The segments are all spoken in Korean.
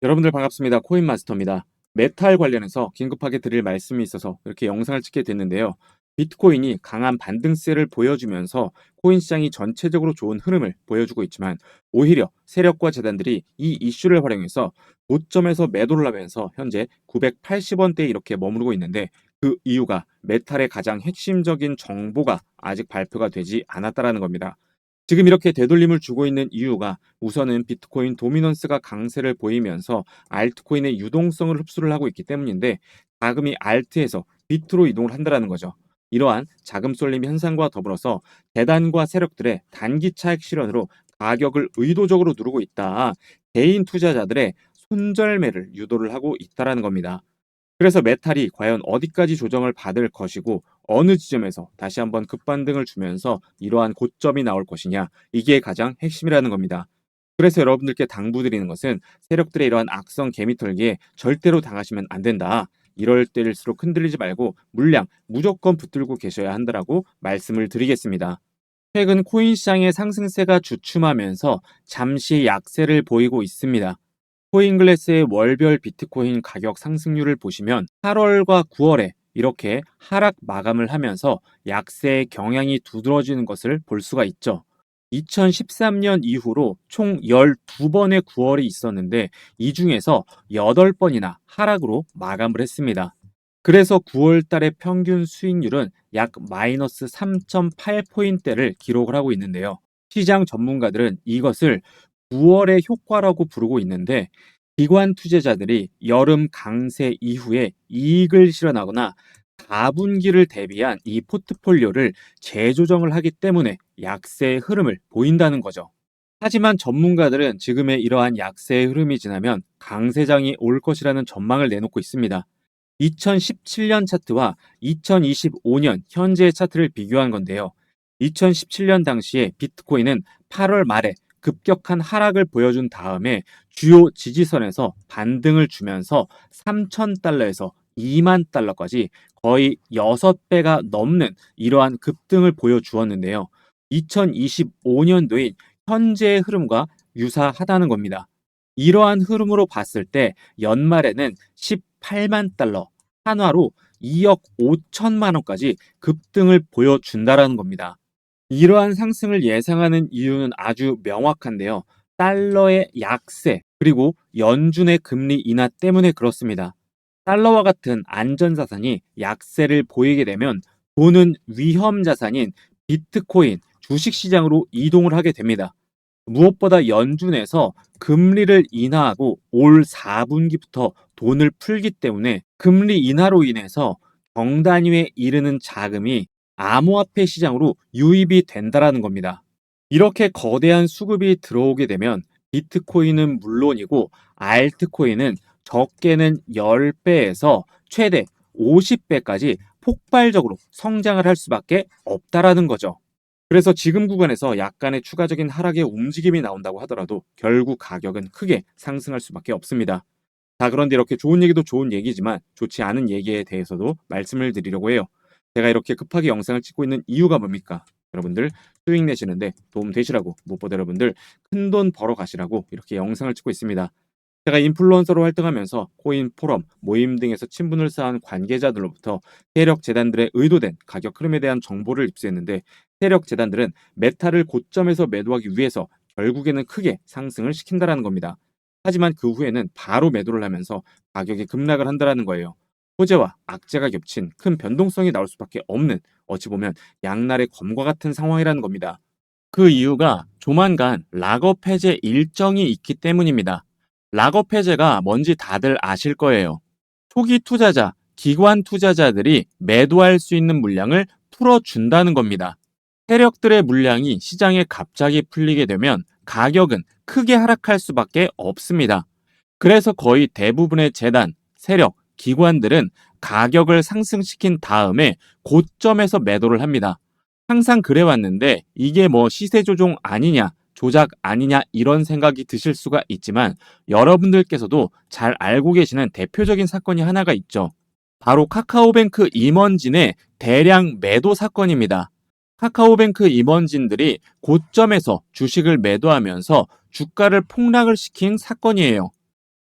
여러분들 반갑습니다. 코인마스터입니다. 메탈 관련해서 긴급하게 드릴 말씀이 있어서 이렇게 영상을 찍게 됐는데요. 비트코인이 강한 반등세를 보여주면서 코인 시장이 전체적으로 좋은 흐름을 보여주고 있지만 오히려 세력과 재단들이 이 이슈를 활용해서 고점에서 매도를 하면서 현재 980원대에 이렇게 머무르고 있는데 그 이유가 메탈의 가장 핵심적인 정보가 아직 발표가 되지 않았다라는 겁니다. 지금 이렇게 되돌림을 주고 있는 이유가 우선은 비트코인 도미넌스가 강세를 보이면서 알트코인의 유동성을 흡수를 하고 있기 때문인데 자금이 알트에서 비트로 이동을 한다는 거죠. 이러한 자금 쏠림 현상과 더불어서 대단과 세력들의 단기 차익 실현으로 가격을 의도적으로 누르고 있다. 개인 투자자들의 손절매를 유도를 하고 있다는 겁니다. 그래서 메탈이 과연 어디까지 조정을 받을 것이고 어느 지점에서 다시 한번 급반등을 주면서 이러한 고점이 나올 것이냐, 이게 가장 핵심이라는 겁니다. 그래서 여러분들께 당부드리는 것은 세력들의 이러한 악성 개미털기에 절대로 당하시면 안 된다. 이럴 때일수록 흔들리지 말고 물량 무조건 붙들고 계셔야 한다라고 말씀을 드리겠습니다. 최근 코인 시장의 상승세가 주춤하면서 잠시 약세를 보이고 있습니다. 코인글래스의 월별 비트코인 가격 상승률을 보시면 8월과 9월에 이렇게 하락 마감을 하면서 약세의 경향이 두드러지는 것을 볼 수가 있죠. 2013년 이후로 총 12번의 9월이 있었는데 이 중에서 8번이나 하락으로 마감을 했습니다. 그래서 9월 달의 평균 수익률은 약 마이너스 3.8포인트를 기록을 하고 있는데요. 시장 전문가들은 이것을 9월의 효과라고 부르고 있는데 기관 투자자들이 여름 강세 이후에 이익을 실현하거나 4분기를 대비한 이 포트폴리오를 재조정을 하기 때문에 약세의 흐름을 보인다는 거죠. 하지만 전문가들은 지금의 이러한 약세의 흐름이 지나면 강세장이 올 것이라는 전망을 내놓고 있습니다. 2017년 차트와 2025년 현재의 차트를 비교한 건데요. 2017년 당시에 비트코인은 8월 말에 급격한 하락을 보여준 다음에 주요 지지선에서 반등을 주면서 3,000달러에서 2만 달러까지 거의 6배가 넘는 이러한 급등을 보여주었는데요. 2025년도인 현재의 흐름과 유사하다는 겁니다. 이러한 흐름으로 봤을 때 연말에는 18만 달러, 한화로 2억 5천만 원까지 급등을 보여준다라는 겁니다. 이러한 상승을 예상하는 이유는 아주 명확한데요. 달러의 약세, 그리고 연준의 금리 인하 때문에 그렇습니다. 달러와 같은 안전자산이 약세를 보이게 되면 돈은 위험 자산인 비트코인, 주식시장으로 이동을 하게 됩니다. 무엇보다 연준에서 금리를 인하하고 올 4분기부터 돈을 풀기 때문에 금리 인하로 인해서 경단위에 이르는 자금이 암호화폐 시장으로 유입이 된다라는 겁니다. 이렇게 거대한 수급이 들어오게 되면 비트코인은 물론이고 알트코인은 적게는 10배에서 최대 50배까지 폭발적으로 성장을 할 수밖에 없다라는 거죠. 그래서 지금 구간에서 약간의 추가적인 하락의 움직임이 나온다고 하더라도 결국 가격은 크게 상승할 수밖에 없습니다. 자, 그런데 이렇게 좋은 얘기도 좋은 얘기지만 좋지 않은 얘기에 대해서도 말씀을 드리려고 해요. 제가 이렇게 급하게 영상을 찍고 있는 이유가 뭡니까? 여러분들 수익 내시는데 도움 되시라고, 무엇보다 여러분들 큰돈 벌어 가시라고 이렇게 영상을 찍고 있습니다. 제가 인플루언서로 활동하면서 코인 포럼, 모임 등에서 친분을 쌓은 관계자들로부터 세력 재단들의 의도된 가격 흐름에 대한 정보를 입수했는데 세력 재단들은 메탈을 고점에서 매도하기 위해서 결국에는 크게 상승을 시킨다라는 겁니다. 하지만 그 후에는 바로 매도를 하면서 가격이 급락을 한다라는 거예요. 호재와 악재가 겹친 큰 변동성이 나올 수밖에 없는, 어찌 보면 양날의 검과 같은 상황이라는 겁니다. 그 이유가 조만간 락업 해제 일정이 있기 때문입니다. 락업 해제가 뭔지 다들 아실 거예요. 초기 투자자, 기관 투자자들이 매도할 수 있는 물량을 풀어준다는 겁니다. 세력들의 물량이 시장에 갑자기 풀리게 되면 가격은 크게 하락할 수밖에 없습니다. 그래서 거의 대부분의 재단, 세력, 기관들은 가격을 상승시킨 다음에 고점에서 매도를 합니다. 항상 그래왔는데 이게 뭐 시세 조종 아니냐, 조작 아니냐 이런 생각이 드실 수가 있지만 여러분들께서도 잘 알고 계시는 대표적인 사건이 하나가 있죠. 바로 카카오뱅크 임원진의 대량 매도 사건입니다. 카카오뱅크 임원진들이 고점에서 주식을 매도하면서 주가를 폭락을 시킨 사건이에요.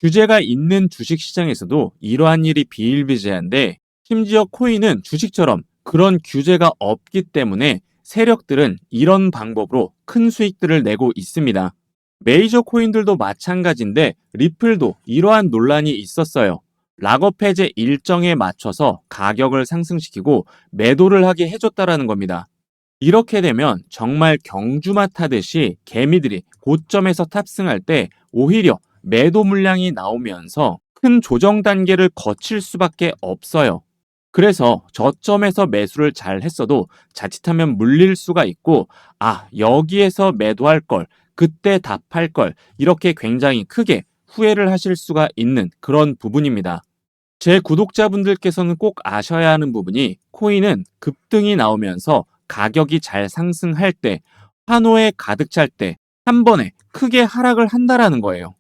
규제가 있는 주식시장에서도 이러한 일이 비일비재한데 심지어 코인은 주식처럼 그런 규제가 없기 때문에 세력들은 이런 방법으로 큰 수익들을 내고 있습니다. 메이저 코인들도 마찬가지인데 리플도 이러한 논란이 있었어요. 락업 해제 일정에 맞춰서 가격을 상승시키고 매도를 하게 해줬다라는 겁니다. 이렇게 되면 정말 경주마 타듯이 개미들이 고점에서 탑승할 때 오히려 매도 물량이 나오면서 큰 조정 단계를 거칠 수밖에 없어요. 그래서 저점에서 매수를 잘 했어도 자칫하면 물릴 수가 있고, 아, 여기에서 매도할 걸, 그때 답할 걸, 이렇게 굉장히 크게 후회를 하실 수가 있는 그런 부분입니다. 제 구독자분들께서는 꼭 아셔야 하는 부분이 코인은 급등이 나오면서 가격이 잘 상승할 때, 환호에 가득 찰 때 한 번에 크게 하락을 한다라는 거예요.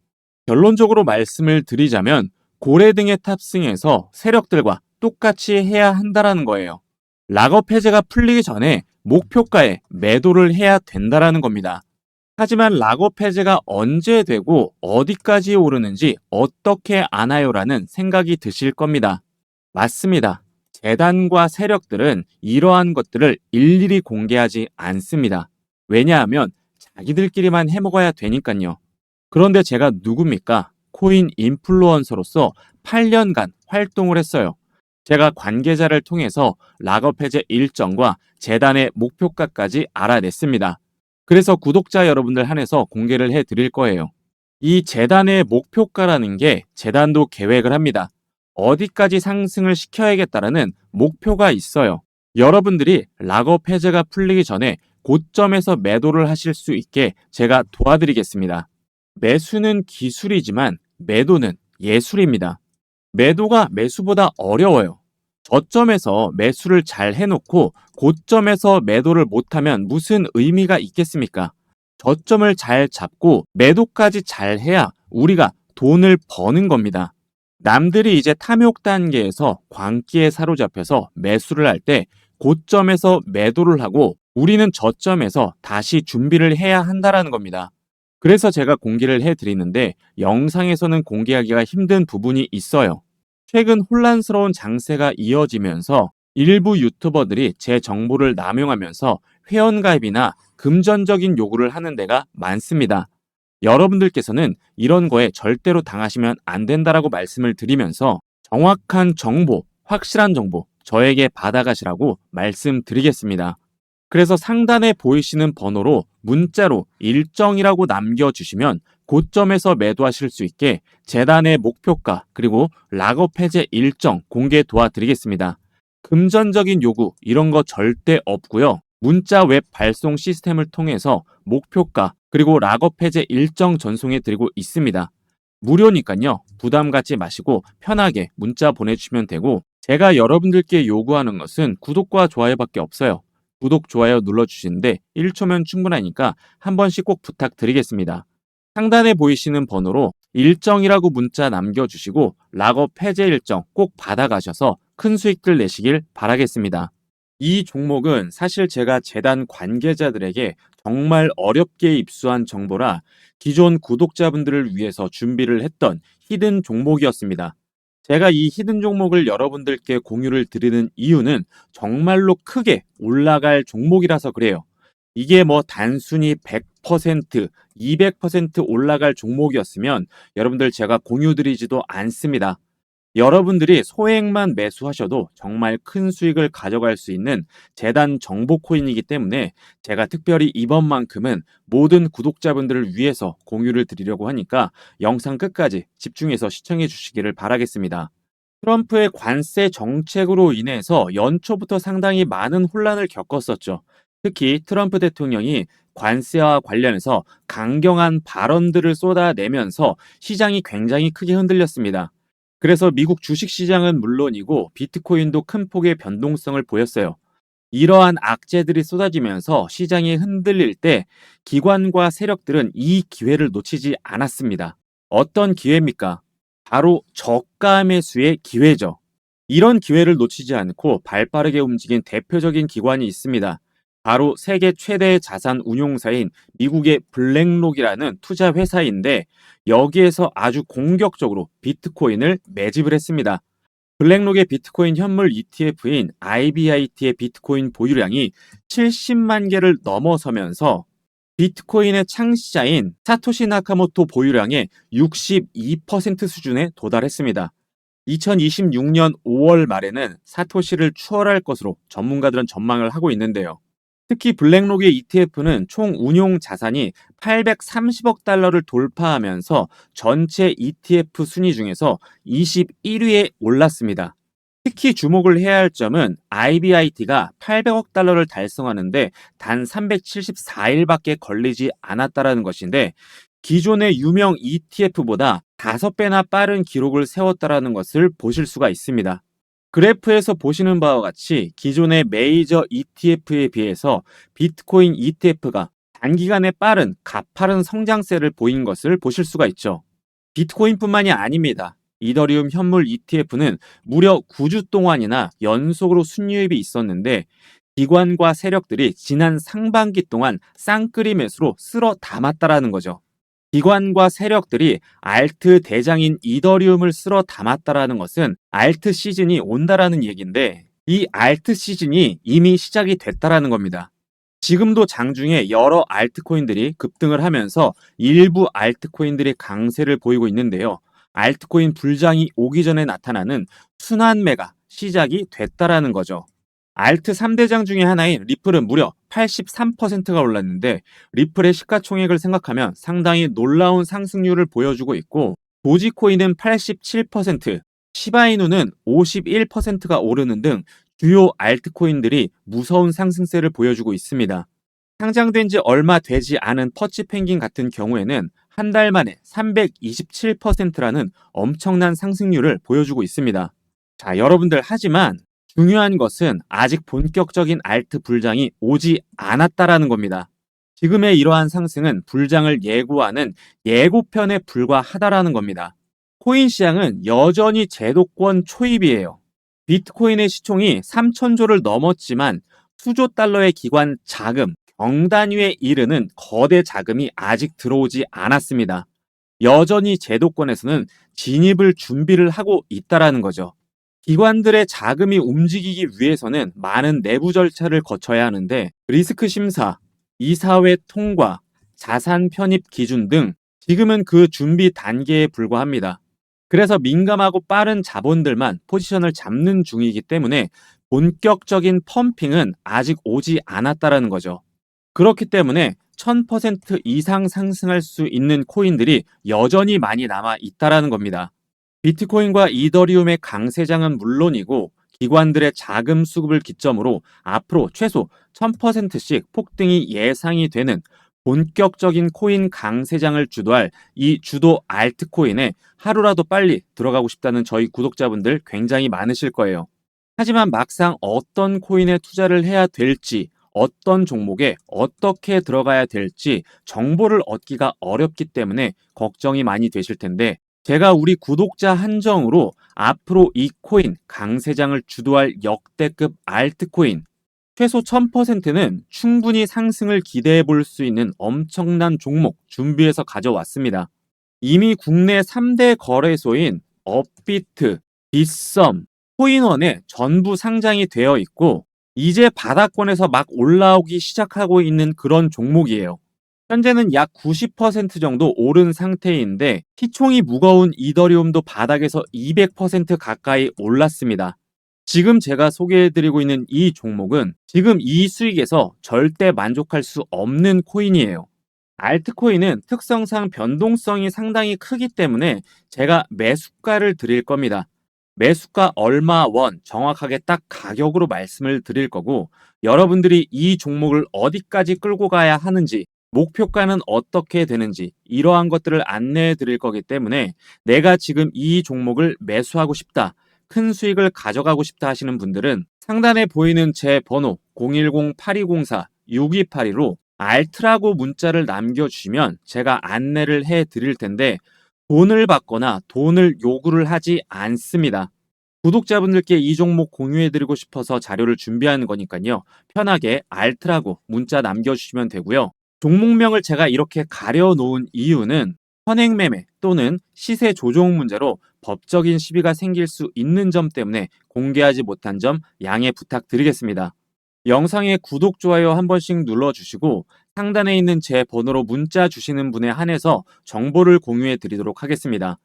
결론적으로 말씀을 드리자면 고래등에 탑승해서 세력들과 똑같이 해야 한다라는 거예요. 락업 해제가 풀리기 전에 목표가에 매도를 해야 된다라는 겁니다. 하지만 락업 해제가 언제 되고 어디까지 오르는지 어떻게 아나요라는 생각이 드실 겁니다. 맞습니다. 재단과 세력들은 이러한 것들을 일일이 공개하지 않습니다. 왜냐하면 자기들끼리만 해먹어야 되니까요. 그런데 제가 누굽니까? 코인 인플루언서로서 8년간 활동을 했어요. 제가 관계자를 통해서 락업 해제 일정과 재단의 목표가까지 알아냈습니다. 그래서 구독자 여러분들 한해서 공개를 해 드릴 거예요. 이 재단의 목표가라는 게 재단도 계획을 합니다. 어디까지 상승을 시켜야겠다라는 목표가 있어요. 여러분들이 락업 해제가 풀리기 전에 고점에서 매도를 하실 수 있게 제가 도와드리겠습니다. 매수는 기술이지만 매도는 예술입니다. 매도가 매수보다 어려워요. 저점에서 매수를 잘 해놓고 고점에서 매도를 못하면 무슨 의미가 있겠습니까? 저점을 잘 잡고 매도까지 잘 해야 우리가 돈을 버는 겁니다. 남들이 이제 탐욕 단계에서 광기에 사로잡혀서 매수를 할 때 고점에서 매도를 하고 우리는 저점에서 다시 준비를 해야 한다라는 겁니다. 그래서 제가 공개를 해드리는데 영상에서는 공개하기가 힘든 부분이 있어요. 최근 혼란스러운 장세가 이어지면서 일부 유튜버들이 제 정보를 남용하면서 회원가입이나 금전적인 요구를 하는 데가 많습니다. 여러분들께서는 이런 거에 절대로 당하시면 안 된다라고 말씀을 드리면서 정확한 정보, 확실한 정보 저에게 받아가시라고 말씀드리겠습니다. 그래서 상단에 보이시는 번호로 문자로 일정이라고 남겨주시면 고점에서 매도하실 수 있게 재단의 목표가 그리고 락업 해제 일정 공개 도와드리겠습니다. 금전적인 요구 이런 거 절대 없고요. 문자 웹 발송 시스템을 통해서 목표가 그리고 락업 해제 일정 전송해 드리고 있습니다. 무료니까요. 부담 갖지 마시고 편하게 문자 보내주시면 되고 제가 여러분들께 요구하는 것은 구독과 좋아요밖에 없어요. 구독, 좋아요 눌러주시는데 1초면 충분하니까 한 번씩 꼭 부탁드리겠습니다. 상단에 보이시는 번호로 일정이라고 문자 남겨주시고 락업 해제 일정 꼭 받아가셔서 큰 수익들 내시길 바라겠습니다. 이 종목은 사실 제가 재단 관계자들에게 정말 어렵게 입수한 정보라 기존 구독자분들을 위해서 준비를 했던 히든 종목이었습니다. 제가 이 히든 종목을 여러분들께 공유를 드리는 이유는 정말로 크게 올라갈 종목이라서 그래요. 이게 뭐 단순히 100%, 200% 올라갈 종목이었으면 여러분들 제가 공유 드리지도 않습니다. 여러분들이 소액만 매수하셔도 정말 큰 수익을 가져갈 수 있는 재단 정보 코인이기 때문에 제가 특별히 이번만큼은 모든 구독자분들을 위해서 공유를 드리려고 하니까 영상 끝까지 집중해서 시청해 주시기를 바라겠습니다. 트럼프의 관세 정책으로 인해서 연초부터 상당히 많은 혼란을 겪었었죠. 특히 트럼프 대통령이 관세와 관련해서 강경한 발언들을 쏟아내면서 시장이 굉장히 크게 흔들렸습니다. 그래서 미국 주식시장은 물론이고 비트코인도 큰 폭의 변동성을 보였어요. 이러한 악재들이 쏟아지면서 시장이 흔들릴 때 기관과 세력들은 이 기회를 놓치지 않았습니다. 어떤 기회입니까? 바로 저가 매수의 기회죠. 이런 기회를 놓치지 않고 발빠르게 움직인 대표적인 기관이 있습니다. 바로 세계 최대의 자산 운용사인 미국의 블랙록이라는 투자 회사인데 여기에서 아주 공격적으로 비트코인을 매집을 했습니다. 블랙록의 비트코인 현물 ETF인 IBIT의 비트코인 보유량이 70만 개를 넘어서면서 비트코인의 창시자인 사토시 나카모토 보유량의 62% 수준에 도달했습니다. 2026년 5월 말에는 사토시를 추월할 것으로 전문가들은 전망을 하고 있는데요. 특히 블랙록의 ETF는 총 운용 자산이 830억 달러를 돌파하면서 전체 ETF 순위 중에서 21위에 올랐습니다. 특히 주목을 해야 할 점은 IBIT가 800억 달러를 달성하는데 단 374일밖에 걸리지 않았다는 것인데 기존의 유명 ETF보다 5배나 빠른 기록을 세웠다는 것을 보실 수가 있습니다. 그래프에서 보시는 바와 같이 기존의 메이저 ETF에 비해서 비트코인 ETF가 단기간에 빠른 가파른 성장세를 보인 것을 보실 수가 있죠. 비트코인뿐만이 아닙니다. 이더리움 현물 ETF는 무려 9주 동안이나 연속으로 순유입이 있었는데 기관과 세력들이 지난 상반기 동안 쌍끌이 매수로 쓸어 담았다라는 거죠. 기관과 세력들이 알트 대장인 이더리움을 쓸어 담았다라는 것은 알트 시즌이 온다라는 얘기인데 이 알트 시즌이 이미 시작이 됐다라는 겁니다. 지금도 장중에 여러 알트코인들이 급등을 하면서 일부 알트코인들이 강세를 보이고 있는데요. 알트코인 불장이 오기 전에 나타나는 순환매가 시작이 됐다라는 거죠. 알트 3대장 중에 하나인 리플은 무려 83%가 올랐는데 리플의 시가총액을 생각하면 상당히 놀라운 상승률을 보여주고 있고 도지코인은 87%, 시바이누는 51%가 오르는 등 주요 알트코인들이 무서운 상승세를 보여주고 있습니다. 상장된 지 얼마 되지 않은 퍼치펭귄 같은 경우에는 한 달 만에 327%라는 엄청난 상승률을 보여주고 있습니다. 자, 여러분들 하지만 중요한 것은 아직 본격적인 알트 불장이 오지 않았다라는 겁니다. 지금의 이러한 상승은 불장을 예고하는 예고편에 불과하다라는 겁니다. 코인 시장은 여전히 제도권 초입이에요. 비트코인의 시총이 3천조를 넘었지만 수조 달러의 기관 자금, 경단위에 이르는 거대 자금이 아직 들어오지 않았습니다. 여전히 제도권에서는 진입을 준비를 하고 있다라는 거죠. 기관들의 자금이 움직이기 위해서는 많은 내부 절차를 거쳐야 하는데 리스크 심사, 이사회 통과, 자산 편입 기준 등 지금은 그 준비 단계에 불과합니다. 그래서 민감하고 빠른 자본들만 포지션을 잡는 중이기 때문에 본격적인 펌핑은 아직 오지 않았다라는 거죠. 그렇기 때문에 1000% 이상 상승할 수 있는 코인들이 여전히 많이 남아 있다라는 겁니다. 비트코인과 이더리움의 강세장은 물론이고 기관들의 자금 수급을 기점으로 앞으로 최소 1000%씩 폭등이 예상이 되는 본격적인 코인 강세장을 주도할 이 주도 알트코인에 하루라도 빨리 들어가고 싶다는 저희 구독자분들 굉장히 많으실 거예요. 하지만 막상 어떤 코인에 투자를 해야 될지, 어떤 종목에 어떻게 들어가야 될지 정보를 얻기가 어렵기 때문에 걱정이 많이 되실 텐데 제가 우리 구독자 한정으로 앞으로 이 코인 강세장을 주도할 역대급 알트코인 최소 1000%는 충분히 상승을 기대해 볼 수 있는 엄청난 종목 준비해서 가져왔습니다. 이미 국내 3대 거래소인 업비트, 빗썸, 코인원에 전부 상장이 되어 있고 이제 바닥권에서 막 올라오기 시작하고 있는 그런 종목이에요. 현재는 약 90% 정도 오른 상태인데 시총이 무거운 이더리움도 바닥에서 200% 가까이 올랐습니다. 지금 제가 소개해드리고 있는 이 종목은 지금 이 수익에서 절대 만족할 수 없는 코인이에요. 알트코인은 특성상 변동성이 상당히 크기 때문에 제가 매수가를 드릴 겁니다. 매수가 얼마 원 정확하게 딱 가격으로 말씀을 드릴 거고 여러분들이 이 종목을 어디까지 끌고 가야 하는지 목표가는 어떻게 되는지 이러한 것들을 안내해 드릴 거기 때문에 내가 지금 이 종목을 매수하고 싶다. 큰 수익을 가져가고 싶다 하시는 분들은 상단에 보이는 제 번호 010-8204-6282로 알트라고 문자를 남겨주시면 제가 안내를 해 드릴 텐데 돈을 받거나 돈을 요구를 하지 않습니다. 구독자분들께 이 종목 공유해드리고 싶어서 자료를 준비하는 거니까요. 편하게 알트라고 문자 남겨주시면 되고요. 종목명을 제가 이렇게 가려놓은 이유는 선행매매 또는 시세 조종 문제로 법적인 시비가 생길 수 있는 점 때문에 공개하지 못한 점 양해 부탁드리겠습니다. 영상에 구독, 좋아요 한 번씩 눌러주시고 상단에 있는 제 번호로 문자 주시는 분에 한해서 정보를 공유해 드리도록 하겠습니다.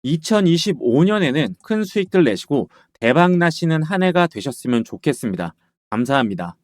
2025년에는 큰 수익들 내시고 대박 나시는 한 해가 되셨으면 좋겠습니다. 감사합니다.